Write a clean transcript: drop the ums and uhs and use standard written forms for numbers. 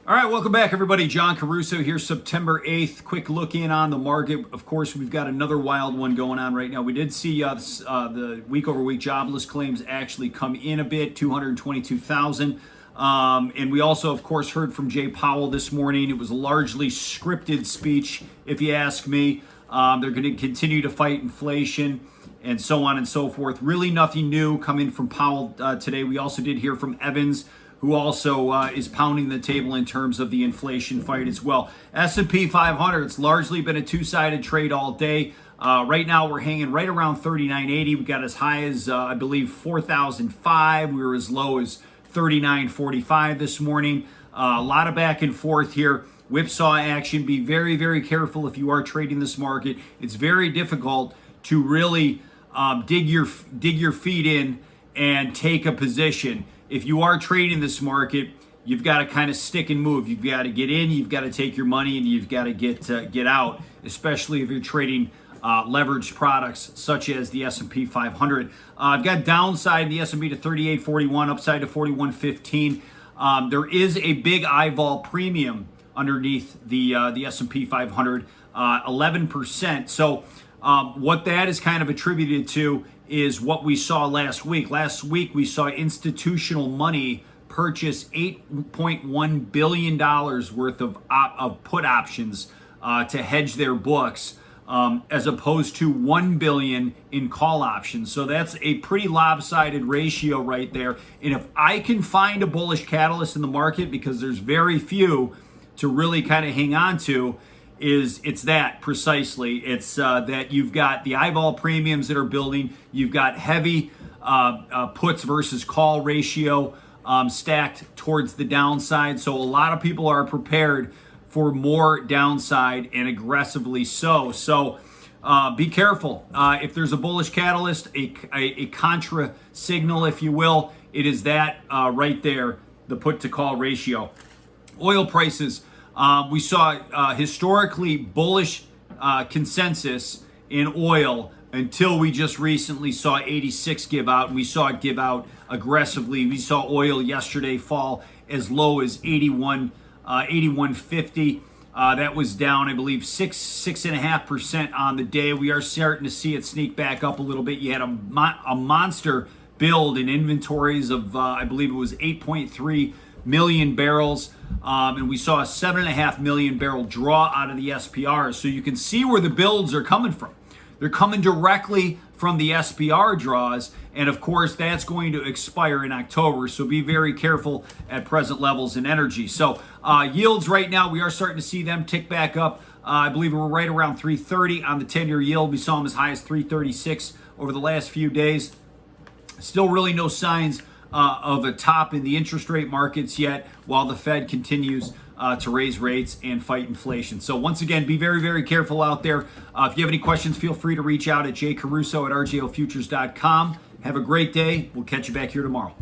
All right, welcome back, everybody. John Caruso here, September 8th. Quick look in on the market. Of course, we've got another wild one going on right now. We did see the week-over-week jobless claims actually come in a bit, 222,000. And we also, of course, heard from Jay Powell this morning. It was a largely scripted speech, if you ask me. They're going to continue to fight inflation and so on and so forth. Really nothing new coming from Powell today. We also did hear from Evans, who also is pounding the table in terms of the inflation fight as well. S&P 500, it's largely been a two-sided trade all day. Right now, we're hanging right around 3980. We got as high as, I believe, 4,005. We were as low as 3945 this morning. A lot of back and forth here. Whipsaw action. Be very, very careful if you are trading this market. It's very difficult to really dig your feet in and take a position. If you are trading this market, you've got to kind of stick and move. You've got to get in, you've got to take your money, and you've got to get out, especially if you're trading leveraged products such as the S&P 500. I've got downside in the S&P to 3841, upside to 4115. There is a big eyeball premium underneath the S&P 500, 11%. So what that is kind of attributed to is what we saw last week. Last week, we saw institutional money purchase $8.1 billion worth of put options to hedge their books, as opposed to $1 billion in call options. So that's a pretty lopsided ratio right there. And if I can find a bullish catalyst in the market, because there's very few to really kind of hang on to, it's that precisely. It's that you've got the eyeball premiums that are building. You've got heavy puts versus call ratio stacked towards the downside. So a lot of people are prepared for more downside, and aggressively so. So be careful. If there's a bullish catalyst, a contra signal, if you will, it is that right there, the put to call ratio. Oil prices. We saw historically bullish consensus in oil until we just recently saw 86 give out. We saw it give out aggressively. We saw oil yesterday fall as low as 81.50. That was down, I believe, 6.5% on the day. We are starting to see it sneak back up a little bit. You had a monster build in inventories of, I believe it was 8.3 million barrels. And we saw a 7.5 million barrel draw out of the SPR. So you can see where the builds are coming from. They're coming directly from the SPR draws. And of course, that's going to expire in October. So be very careful at present levels in energy. So yields right now, we are starting to see them tick back up. I believe we're right around 330 on the 10-year yield. We saw them as high as 336 over the last few days. Still really no signs of a top in the interest rate markets yet, while the Fed continues to raise rates and fight inflation. So once again, be very, very careful out there. If you have any questions, feel free to reach out at jcaruso@rjofutures.com. Have a great day. We'll catch you back here tomorrow.